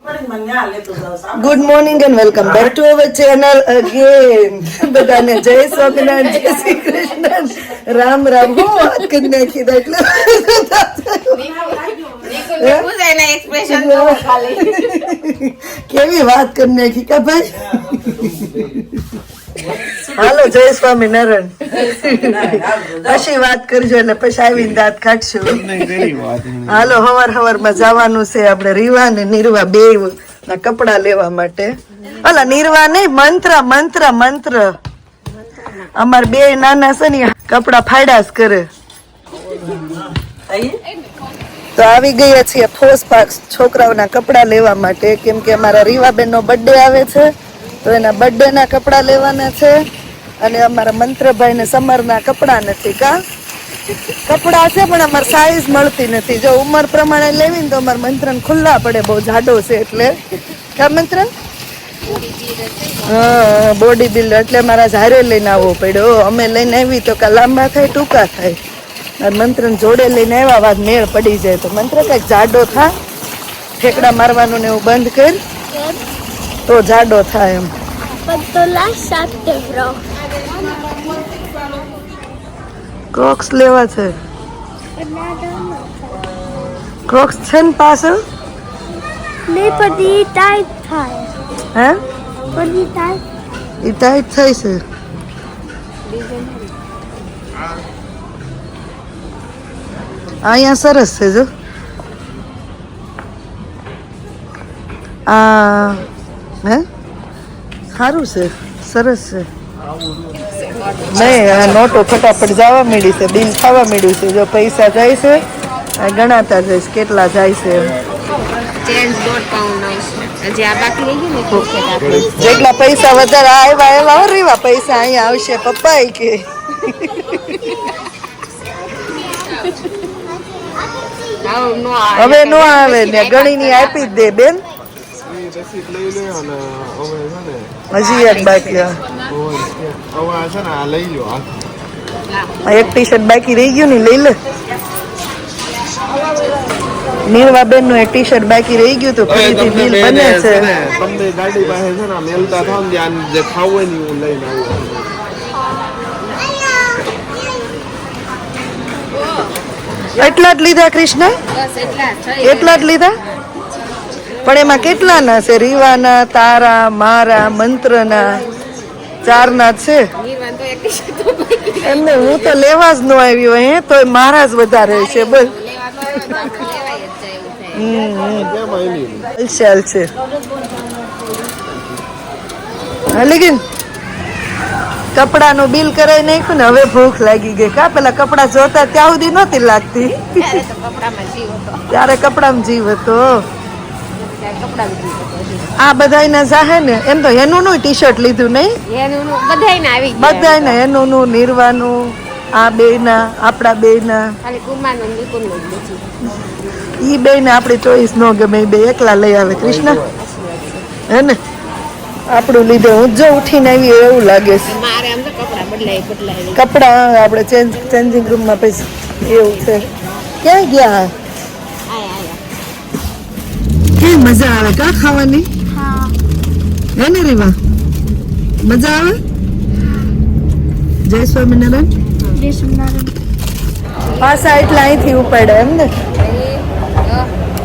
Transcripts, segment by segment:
Good morning and welcome back to our channel again. બધાને જય સ્વામિનારાયણ, જય શ્રી કૃષ્ણ, રામ રામ. હું વાત કરી નાખી એટલે કેવી વાત કરી નાખી કા ભાઈ. હાલો જય સ્વામિનારાયણ. પછી વાત કરજો એટલે પછી આવીને દાંત કાઢશું. હાલો હવાર માં જવાનું છે આપણે રીવા ને નીરવા બે ના કપડા લેવા માટે. અલા નીરવા નહીં, મંત્ર અમાર બે નાના છે ને કપડા ફાડ્યા કરે. તો આવી ગયા છીએ ફોસ પાર્ક છોકરાઓના કપડા લેવા માટે, કેમ કે અમારા રીવાબેન નો બર્થડે આવે છે તો એના બર્થડે ના કપડા લેવાના છે. અને અમારા મંત્રભાઈ ને સમર ના કપડા નથી. કા કપડા છે પણ અમારે સાઈઝ મળતી નથી. જો ઉંમર પ્રમાણે લેવી ને તો અમારે મંત્રને ખુલ્લા પડે, બહુ જાડો છે એટલે. કા મંત્ર? હા, બોડી બિલ્ડર એટલે મારા ઝારે લઈને આવવો પડ્યો. અમે લઈને આવી તો કા લાંબા થાય ટૂંકા થાય. મંત્રને જોડે લઈને આવ્યા વાત મેળ પડી જાય. તો મંત્ર કઈક જાડો થા, ઠેકડા મારવાનું ને એવું બંધ કર તો જાડો થાય એમ. ક્રોક્સ લેવા છે. ક્રોક્સ છે ને પાછળ? નહીં પણ ઈ ટાઈટ થાય. હે? પણ ઈ ટાઈટ થાય છે. અહીંયા સરસ છે જો. આ હે સારું છે, સરસ છે. નહીં, આ નોટો ફટાફટ જવા માંડી છે, બિલ ખાવા માંડ્યું છે. જો પૈસા જાય છે આ ગણાતા જઈશ કેટલા જાય છે. જેટલા પૈસા વધારે આવ્યા એવા રીવા પૈસા અહીંયા આવશે પપ્પા કે. હવે નો આવે ને ગણી ની આપી જ દે બેન. હજી એક બાકી. એક ટી શર્ટ બાકી રહી ગયું ને, લઈ લે. નીરવા બેન નું એક ટી શર્ટ બાકી રહી ગયું તો ફરીથી બિલ બને છે. તમને ગાડી પાસે છે ને મેલતા થાવ ને ત્યાં જે ખાવું હોય ને હું લઈને આવું. એટલા જ લીધા કૃષ્ણ? એટલા જ લીધા પણ એમાં કેટલા ના છે? રીવાના, તારા, મારા, મંત્રના, 4 ના છે. એમને હું તો લેવા જ ન આવી હોય તો મારા જ વધારે છે. બસ ચાલ છે લેકિન કપડાનું બિલ કરાવી નાખ્યું ને હવે ભૂખ લાગી ગઈ. કા પેલા કપડા જોતા ત્યાં સુધી નહોતી લાગતી, ત્યારે કપડામાં જીવ હતો. આ બધાયના જાહે ને એમ તો એનું નું ટી શર્ટ લીધું નહીં? બધાયના એનું નું, નીરવાનું, આ બે ના, આપડા બે ના. ઈ બે ને આપડી ચોઈસ નો ગમે, બે એકલા લઈ આવે કૃષ્ણ હે ને. આપણું લીધે હું જો ઉઠીને આવી એવું લાગે છે. કપડા આપણે ચેન્જિંગ રૂમમાં પછી એવું છે. ક્યાં ગયા? કેવી મજા આવે કા ખાવાની? હે ને રીવા, મજા આવે? જય સ્વામિનારાયણ. પાછા એટલા અહીંથી ઉપાડે એમ ને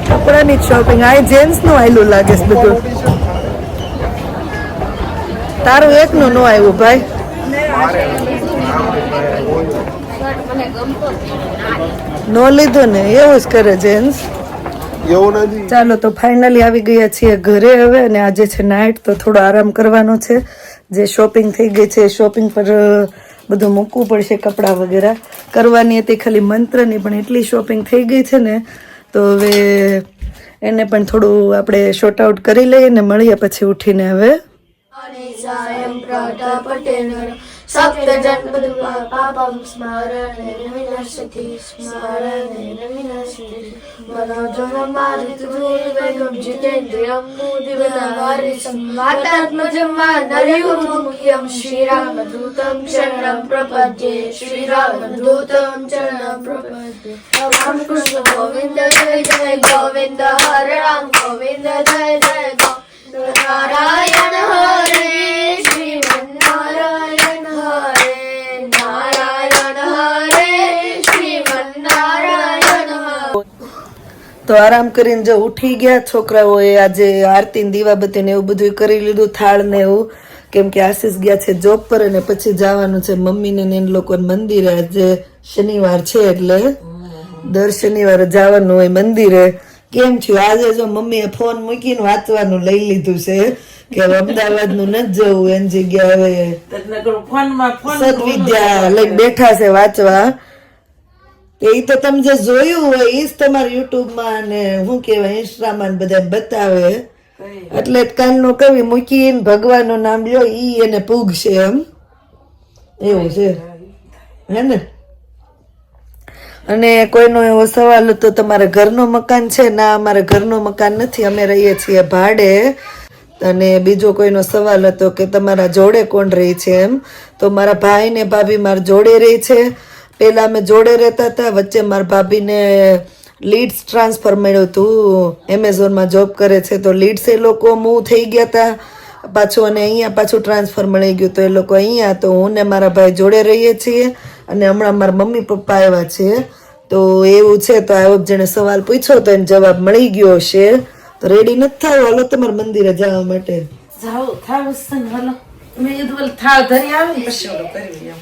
કપડાની શોપિંગ. આ જેન્ટ્સ નું આયલું લાગે છે બધું. તારું એક નું નો આવ્યું ભાઈ. નો લીધું ને એવું જ કરે જેન્ટ્સ. ચાલો તો ફાઇનલી આવી ગયા છીએ ઘરે હવે. અને આજે છે નાઇટ તો થોડો આરામ કરવાનો છે. જે શોપિંગ થઈ ગઈ છે શોપિંગ પર બધું મૂકવું પડશે. કપડાં વગેરે કરવાની હતી ખાલી મંત્રની, પણ એટલી શોપિંગ થઈ ગઈ છે ને તો હવે એને પણ થોડું આપણે શોર્ટ આઉટ કરી લઈએ ને મળીએ પછી ઉઠીને. હવે सप्तजन्मदुः पापं स्मरणेन विनश्यति स्मरणेन विनश्यति मनोजवं मारुतधूलिवेगं जितेन्द्रियं बुद्धिमतावारिसं वातात्मजं वानरयूपमुख्यं श्रीरामदूतं शरणं प्रपद्ये श्रीरामदूतं शरणं प्रपद्ये राम कृष्ण गोविन्द जय जय गोविन्द हरे राम गोविन्द जय जय गोविन्द नारायण हरे श्रीमन्नारायण हरे नारायण हरे श्रीमन्नारायण हरे। તો આરામ કરીને જો ઉઠી ગયા છોકરાઓએ આજે આરતી ને દીવાબત્તી ને એવું બધું કરી લીધું, થાળ ને એવું, કેમ કે આશીષ ગયા છે જોબ પર અને પછી જવાનું છે મમ્મી ને એન લોકો મંદિરે. આજે શનિવાર છે એટલે દર શનિવારે જવાનું હોય મંદિરે. કેમ થયું આજે જો મમ્મીએ ફોન મૂકીને વાંચવાનું લઈ લીધું છે કે હવે અમદાવાદ નું નથી જવું, એની જગ્યાએ હવે સદવિદ્યા લઈને બેઠા છે વાંચવા. એ તો તમે જે જોયું હોય એ જ તમારા યુટ્યુબમાં ને શું કેવાય ઇન્સ્ટામાં બધા બતાવે, એટલે કાનનું કવિ મૂકીને ભગવાનનું નામ લ્યો ઈ એને પૂગશે એમ, એવું છે હે ને. અને કોઈનો એવો સવાલ હતો તમારા ઘરનું મકાન છે? ના, અમારા ઘરનું મકાન નથી, અમે રહીએ છીએ ભાડે. અને બીજો કોઈનો સવાલ હતો કે તમારા જોડે કોણ રહી છે એમ, તો મારા ભાઈ ને ભાભી મારા જોડે રહી છે. પેલા અમે જોડે રહેતા હતા, વચ્ચે મારા ભાભીને લીડ્સ ટ્રાન્સફર મળ્યું હતું, એમેઝોનમાં જોબ કરે છે તો લીડ્સ એ લોકો મૂવ થઈ ગયા હતા પાછું, અને અહીંયા પાછું ટ્રાન્સફર મળી ગયું તો એ લોકો અહીંયા, તો હું ને મારા ભાઈ જોડે રહીએ છીએ. અને હમણાં મારા મમ્મી પપ્પા આવ્યા છે, તો એવું છે. તો આ જેને સવાલ પૂછ્યો તો એને જવાબ મળી ગયો હશે. તો રેડી નથી થાવ, હાલો તમારે મંદિરે જવા માટે.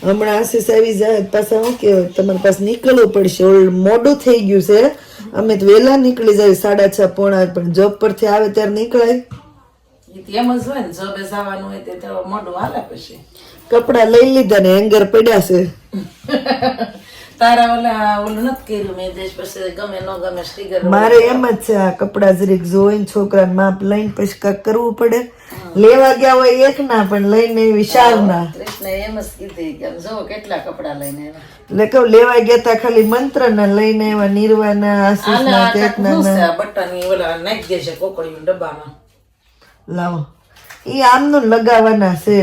હમણાં આશીષ આવી જાય પાછા શું કેવાય તમારી પાસે નીકળવું પડશે, મોડું થઈ ગયું છે. અમે તો વહેલા નીકળી જાય 6:30 પોણા, પણ જોબ પરથી આવે ત્યારે નીકળાય. કપડા લઈ લીધા ને હેંગર પડ્યા છે. મારે એમ જ છે, આ કપડા જરીક જોઈને છોકરાને માપ લઈને પછી કાંઈક કરવું પડે. લેવા ગયા હોય એક ના, પણ લઈને વિશાળ ના. એટલે કહું લેવા ગયા તા ખાલી મંત્ર ના લઈને એવા નિર્વાના આશીષના લાવો. ઈ આમનું લગાવવાના છે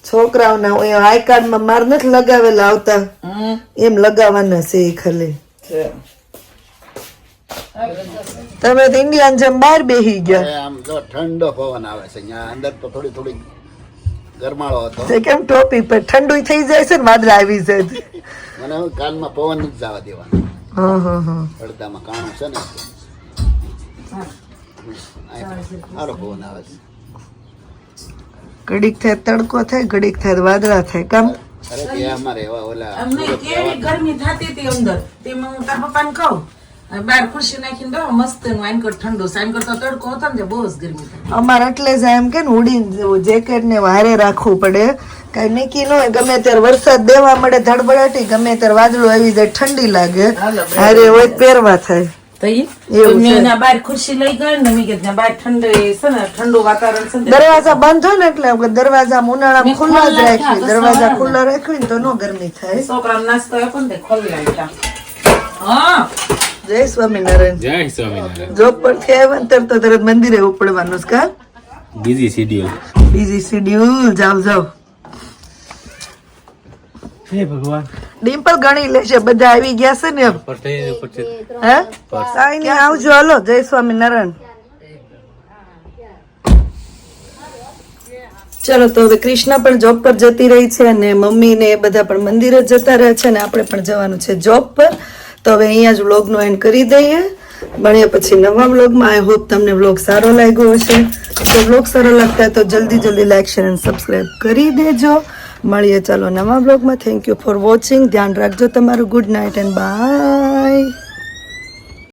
છોકરાઓના, આઈ કાર્ડ માં માર નથી લગાવેલા આવતા, એમ લગાવવાના છે ઈ ખાલી. તમે તો ઇન્ડિયન જેમ બહાર બેસી ગયા. આમ જો ઠંડો પવન આવે છે અહીંયા અંદર, તો થોડી થોડી ગરમાળો હતો. કેમ ટોપી પર ઠંડુ થઈ જાય છે ને વાદળા આવી જાય. મને કાનમાં પવન નથી જવા દેવાનો. અડધામાં કાણું છે ને, સારો પવન આવે છે. ઘડીક થાય તડકો થાય, ઘડીક થાય વાદળા થાય. કામ અરે તે અમારે એવા ઓલા ગરમી થતી હતી અંદર, તેમાં હું તાર પપ્પાને કહું બાર ખુરશી નાખીને બેહો મસ્ત ઠંડુ સાઈન કરતો તડકો હતો ને બહુ જ ગરમી થાય અમારે. એટલે જ એમ કે ઉડીને જેકેટ ને વારે રાખવું પડે, કઈ નીકી ન હોય. ગમે ત્યારે વરસાદ દેવા મળે ધડબડાટી, ગમે ત્યારે વાદળું આવી જાય ઠંડી લાગે, હારે હોય પહેરવા થાય. દરવાજા બંધ હોય ને એટલે દરવાજા ઉનાળામાં ખુલ્લા જ રાખવી, દરવાજા ખુલ્લા રાખવી ને તો નો ગરમી થાય. છોકરા નાસ્તો જય સ્વામિનારાયણ. જય સ્વામિનારાયણ. જોબ પરથી આવ્યા ને તરત તરત મંદિરે ઉપડવાનું છે. કા બીજી શેડ્યુલ. બીજી શેડ્યુલ. જાવ જાવ. હે ભગવાન. ડિમ્પલ ગણી લેશે, બધા આવી ગયા છે ને એમ. હે કાઈ નહીં, આવજો. હાલો જય સ્વામિનારાયણ. ચલો તો હવે કૃષ્ણા પણ જોબ પર જતી રહી છે અને મમ્મી ને એ બધા પણ મંદિરે જતા રહે છે અને આપણે પણ જવાનું છે જોબ પર. તો હવે અહીંયા જ વ્લોગનો એન્ડ કરી દઈએ, મળીએ પછી નવા વ્લોગમાં. આઈ હોપ તમને વ્લોગ સારો લાગ્યો હશે. જો વ્લોગ સારો લાગતા હોય તો જલ્દી લાઈક શેર અને સબસ્ક્રાઈબ કરી દેજો. મળીએ ચાલો નવા વ્લોગમાં. Thank you for watching. ધ્યાન રાખજો તમારું. Good night and by.